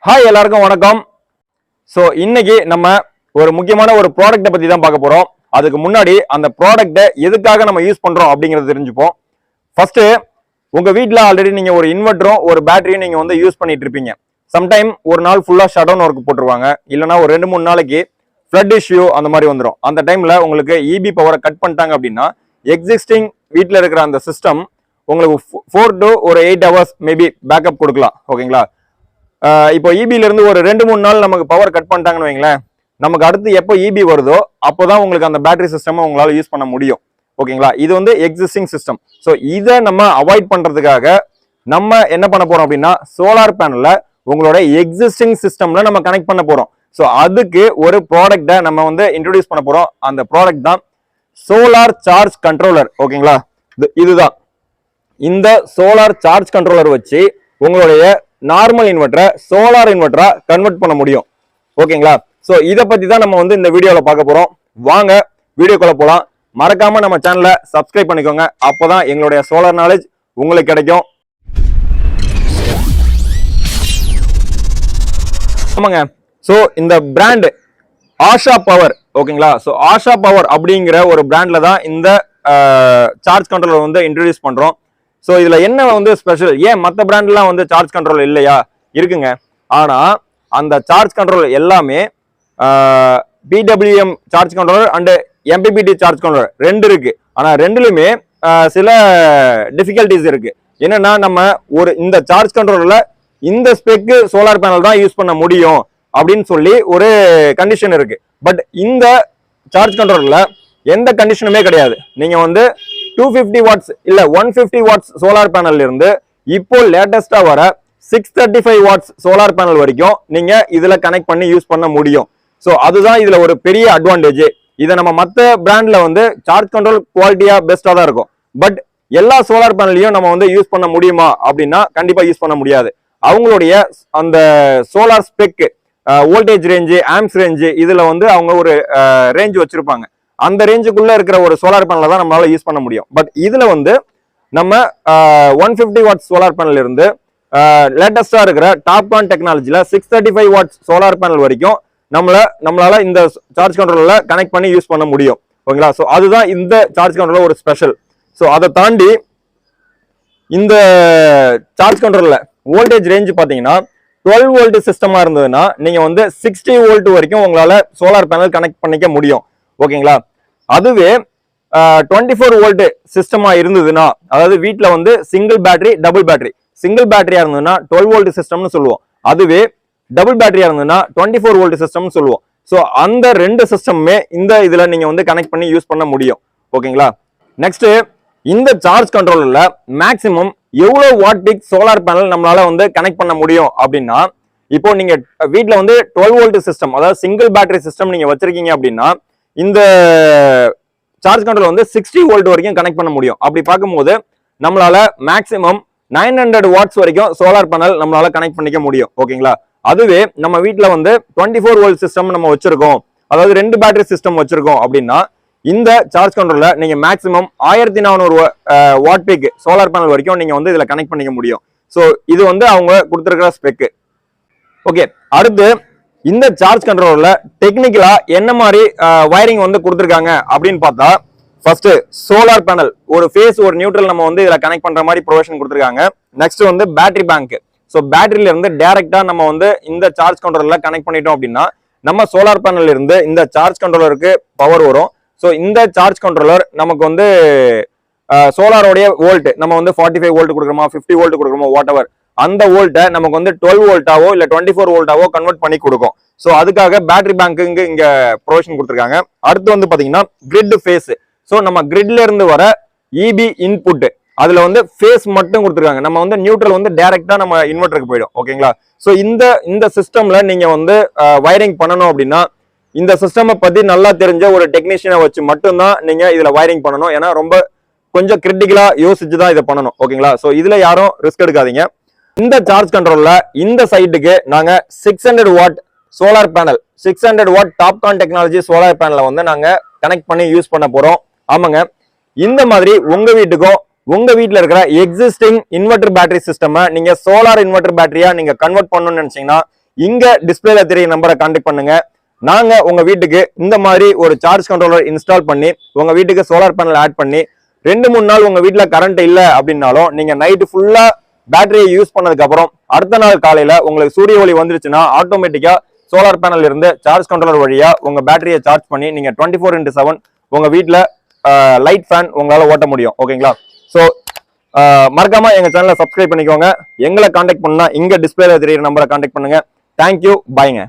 Hi எல்லாருக்கும் வணக்கம். So இன்னைக்கு நம்ம ஒரு முக்கியமான ஒரு ப்ராடக்ட்டை பத்தி தான் பார்க்க போறோம். அதுக்கு முன்னாடி அந்த ப்ராடக்ட்டை எதுக்காக நம்ம யூஸ் பண்றோம் அப்படிங்கறத தெரிஞ்சுப்போம். ஃபர்ஸ்ட், உங்க வீட்டில் ஆல்ரெடி நீங்க ஒரு இன்வெர்டரும் ஒரு பேட்டரியும் நீங்க வந்து யூஸ் பண்ணிட்டு இருப்பீங்க. சம்டைம் ஒரு நாள் ஃபுல்லா ஷட் டவுன் ஒர்க் போட்டுருவாங்க, இல்லைன்னா ஒரு 2-3 நாளைக்கு ஃப்ளட் இஷ்யூ அந்த மாதிரி வந்துடும். அந்த டைம்ல உங்களுக்கு இபி பவரை கட் பண்ணிட்டாங்க அப்படின்னா எக்ஸிஸ்டிங் வீட்டில் இருக்கிற அந்த சிஸ்டம் உங்களுக்கு 4 to 8 hours மேபி பேக்கப் கொடுக்கலாம். ஓகேங்களா? இப்போ இபில இருந்து ஒரு 2-3 நாள் நமக்கு பவர் கட் பண்ணிட்டாங்கன்னு வைங்களேன், நமக்கு அடுத்து எப்போ இபி வருதோ அப்போதான் உங்களுக்கு அந்த பேட்டரி சிஸ்டம் உங்களால யூஸ் பண்ண முடியும். ஓகேங்களா? இது வந்து எக்ஸிஸ்டிங் சிஸ்டம். ஸோ இதை நம்ம அவாய்ட் பண்றதுக்காக நம்ம என்ன பண்ண போறோம் அப்படின்னா, சோலார் பேனல்ல உங்களோட எக்ஸிஸ்டிங் சிஸ்டம்ல நம்ம கனெக்ட் பண்ண போறோம். ஸோ அதுக்கு ஒரு ப்ராடக்ட்டை நம்ம வந்து இன்ட்ரோடியூஸ் பண்ண போறோம். அந்த ப்ராடக்ட் தான் சோலார் சார்ஜ் கண்ட்ரோலர். ஓகேங்களா? இதுதான் இந்த சோலார் சார்ஜ் கண்ட்ரோலர் வச்சு உங்களுடைய நார்மல் இன்வெர்டரை சோலார் இன்வெர்டரா கன்வெர்ட் பண்ண முடியும். ஓகேங்களா? சோ இத பத்தி தான் நம்ம வந்து இந்த வீடியோல பார்க்க போறோம். வாங்க வீடியோக்குள்ள போலாம். மறக்காம நம்ம சேனலை சப்ஸ்கிரைப் பண்ணிக்கோங்க, அப்போதான் எங்களுடைய சோலார் நாலேஜ் உங்களுக்கு கிடைக்கும். ஆமாங்க. சோ இந்த பிராண்ட் ஆஷா பவர். ஓகேங்களா? சோ ஆஷா பவர் அப்படிங்கிற ஒரு பிராண்ட்ல தான் இந்த சார்ஜ் கண்ட்ரோலர் வந்து இன்ட்ரோடியூஸ் பண்றோம். ஸோ இதுல என்ன வந்து ஸ்பெஷல், ஏன் மற்ற பிராண்ட்லாம் வந்து சார்ஜ் கண்ட்ரோல் இல்லையா? இருக்குங்க. ஆனா அந்த சார்ஜ் கண்ட்ரோல் எல்லாமே PWM charge controller and MPPT charge controller ரெண்டு இருக்கு. ஆனா ரெண்டுலுமே சில டிஃபிகல்டிஸ் இருக்கு. என்னன்னா, நம்ம ஒரு இந்த சார்ஜ் கண்ட்ரோலர்ல இந்த ஸ்பெக்கு சோலார் பேனல் தான் யூஸ் பண்ண முடியும் அப்படின்னு சொல்லி ஒரு கண்டிஷன் இருக்கு. பட் இந்த சார்ஜ் கண்ட்ரோலர்ல எந்த கண்டிஷனுமே கிடையாது. நீங்க வந்து 250 வாட்ஸ் இல்ல 150 வாட்ஸ் சோலார் பேனல் இருந்து இப்போ லேட்டஸ்டா வர 635 வாட்ஸ் சோலார் பேனல் வரைக்கும் நீங்க இதுல கனெக்ட் பண்ணி யூஸ் பண்ண முடியும். சோ அதுதான் இதுல ஒரு பெரிய அட்வான்டேஜ். இதை நம்ம மற்ற பிராண்ட்ல வந்து சார்ஜ் கண்ட்ரோல் குவாலிட்டியா பெஸ்டா தான் இருக்கும். பட் எல்லா சோலார் பேனல்லையும் நம்ம வந்து யூஸ் பண்ண முடியுமா அப்படின்னா கண்டிப்பா யூஸ் பண்ண முடியாது. அவங்களுடைய அந்த solar spec, voltage range, amps range, இதுல வந்து அவங்க ஒரு ரேஞ்ச் வச்சிருப்பாங்க. அந்த ரேஞ்சுக்குள்ள இருக்கிற ஒரு சோலார் பேனல தான் நம்மளால யூஸ் பண்ண முடியும். பட் இதுல வந்து நம்ம 150 வாட்ஸ் சோலார் பேனல் இருந்து லேட்டஸ்டா இருக்கிற டாப்கான் டெக்னாலஜில 635 வாட்ஸ் சோலார் பேனல் வரைக்கும் நம்மளால இந்த சார்ஜ் கண்ட்ரோலர்ல கனெக்ட் பண்ணி யூஸ் பண்ண முடியும். ஓகேங்களா? ஸோ அதுதான் இந்த சார்ஜ் கண்ட்ரோலர் ஒரு ஸ்பெஷல். ஸோ அதை தாண்டி இந்த சார்ஜ் கண்ட்ரோலர்ல வோல்டேஜ் ரேஞ்ச் பாத்தீங்கன்னா 12 வோல்ட் சிஸ்டமா இருந்ததுன்னா நீங்க வந்து 60 வோல்ட் வரைக்கும் உங்களால சோலார் பேனல் கனெக்ட் பண்ணிக்க முடியும். ஓகேங்களா? அதுவே 24 வோல்ட் சிஸ்டமா இருந்ததுன்னா, அதாவது வீட்டுல வந்து single battery double battery, single பேட்டரியா இருந்ததுன்னா 12 வோல்ட் சிஸ்டம்னு சொல்லுவோம். அதுவே டபுள் பேட்டரியா இருந்ததுன்னா 24 வோல்ட் சிஸ்டம்னு சொல்லுவோம். ஸோ அந்த ரெண்டு சிஸ்டமுமே இந்த இதுல நீங்க வந்து கனெக்ட் பண்ணி யூஸ் பண்ண முடியும். ஓகேங்களா? நெக்ஸ்ட், இந்த சார்ஜ் கண்ட்ரோலர்ல மேக்சிமம் எவ்வளவு வாட் பீக் சோலார் பேனல் நம்மளால வந்து கனெக்ட் பண்ண முடியும் அப்படின்னா, இப்போ நீங்க வீட்டுல வந்து 12 வோல்ட் சிஸ்டம், அதாவது சிங்கிள் பேட்டரி சிஸ்டம் நீங்க வச்சிருக்கீங்க அப்படின்னா இந்த சார்ஜ் கண்ட்ரோல் வந்து 60 வோல்ட் வரைக்கும் கனெக்ட் பண்ண முடியும். அப்படி பார்க்கும்போது நம்மளால மேக்சிமம் 900 வாட்ஸ் வரைக்கும் சோலார் பேனல் நம்மளால கனெக்ட் பண்ணிக்க முடியும். ஓகேங்களா? அதுவே நம்ம வீட்டுல வந்து 24 வோல்ட் சிஸ்டம் நம்ம வச்சிருக்கோம், அதாவது 2 பேட்டரி சிஸ்டம் வச்சிருக்கோம் அப்படின்னா இந்த சார்ஜ் கண்ட்ரோல்ல நீங்க maximum 1400 watt peak solar panel வரைக்கும் நீங்க வந்து இதுல கனெக்ட் பண்ணிக்க முடியும். ஸோ இது வந்து அவங்க கொடுத்துருக்கிற ஸ்பெக். ஓகே, அடுத்து இந்த சார்ஜ் கண்ட்ரோலர்ல டெக்னிக்கலா என்ன மாதிரி வயரிங் வந்து கொடுத்துருக்காங்க அப்படின்னு பார்த்தா, ஃபர்ஸ்ட் சோலார் பேனல் ஒரு ஃபேஸ் ஒரு நியூட்ரல் நம்ம வந்து இதுல கனெக்ட் பண்ற மாதிரி ப்ரொவிஷன் கொடுத்துருக்காங்க. நெக்ஸ்ட் வந்து பேட்டரி பேங்க். ஸோ பேட்டரியில இருந்து டைரக்டா நம்ம வந்து இந்த சார்ஜ் கண்ட்ரோலர்ல கனெக்ட் பண்ணிட்டோம் அப்படின்னா நம்ம சோலார் பேனல்ல இருந்து இந்த சார்ஜ் கண்ட்ரோலருக்கு பவர் வரும். ஸோ இந்த சார்ஜ் கண்ட்ரோலர் நமக்கு வந்து சோலாரோடைய வோல்ட் நம்ம வந்து 45 வோல்ட் கொடுக்குறோமா, 50 வோல்ட் கொடுக்குறோமோ, வாட் எவர், அந்த வோல்ட்டை நமக்கு வந்து 12 வோல்ட்டாவோ இல்ல 24 வோல்ட்டாவோ கன்வெர்ட் பண்ணி கொடுக்கும். ஸோ அதுக்காக பேட்டரி பேங்க்கு இங்க ப்ரொவிஷன் கொடுத்துருக்காங்க. அடுத்து வந்து பாத்தீங்கன்னா கிரிட் ஃபேஸ். ஸோ நம்ம கிரிட்ல இருந்து வர இபி இன்புட், அதுல வந்து ஃபேஸ் மட்டும் கொடுத்துருக்காங்க. நம்ம வந்து நியூட்ரல் வந்து டைரக்டா நம்ம இன்வெர்டருக்கு போயிடும். ஓகேங்களா? ஸோ இந்த சிஸ்டம்ல நீங்க வந்து வயரிங் பண்ணணும் அப்படின்னா இந்த சிஸ்டம் பத்தி நல்லா தெரிஞ்ச ஒரு டெக்னீஷியனை வச்சு மட்டும்தான் நீங்க இதுல வயரிங் பண்ணணும். ஏன்னா ரொம்ப கொஞ்சம் கிரிட்டிக்கலா யோசிச்சு தான் இதை பண்ணணும். ஓகேங்களா? ஸோ இதுல யாரும் ரிஸ்க் எடுக்காதீங்க. இந்த சார்ஜ் கண்ட்ரோல்ல இந்த சைட்டுக்கு நாங்க 600 what solar panel, 600 what TOPCon technology solar பேனலை வந்து நாங்க கனெக்ட் பண்ணி யூஸ் பண்ண போறோம். ஆமாங்க, இந்த மாதிரி உங்க வீட்டுக்கும் உங்க வீட்டுல இருக்கிற எக்ஸிஸ்டிங் இன்வெர்டர் பேட்டரி சிஸ்டம் நீங்க சோலார் இன்வெர்டர் பேட்டரியா நீங்க கன்வெர்ட் பண்ணணும்னு நினைச்சீங்கன்னா இங்க டிஸ்பிளேல தெரிய நம்பரை கான்டாக்ட் பண்ணுங்க. நாங்க உங்க வீட்டுக்கு இந்த மாதிரி ஒரு சார்ஜ் கண்ட்ரோலர் இன்ஸ்டால் பண்ணி உங்க வீட்டுக்கு சோலார் பேனல் ஆட் பண்ணி 2-3 நாள் உங்க வீட்டுல கரண்ட் இல்ல அப்படின்னாலும் நீங்க நைட்டு ஃபுல்லா பேட்டரியை யூஸ் பண்ணதுக்கு அப்புறம் அடுத்த நாள் காலையில உங்களுக்கு சூரிய ஒளி வந்துருச்சுன்னா ஆட்டோமேட்டிக்கா சோலார் பேனல் இருந்து சார்ஜ் கண்ட்ரோலர் வழியா உங்க பேட்டரியை சார்ஜ் பண்ணி நீங்க 24/7 உங்க வீட்டுல லைட் ஃபேன் உங்களால ஓட்ட முடியும். ஓகேங்களா? ஸோ மறக்காம எங்க சேனலை சப்ஸ்கிரைப் பண்ணிக்கோங்க. எங்களை கான்டாக்ட் பண்ணா இங்க டிஸ்பிளேல தெரியுற நம்பரை கான்டாக்ட் பண்ணுங்க. தேங்க்யூ, பாய்ங்க.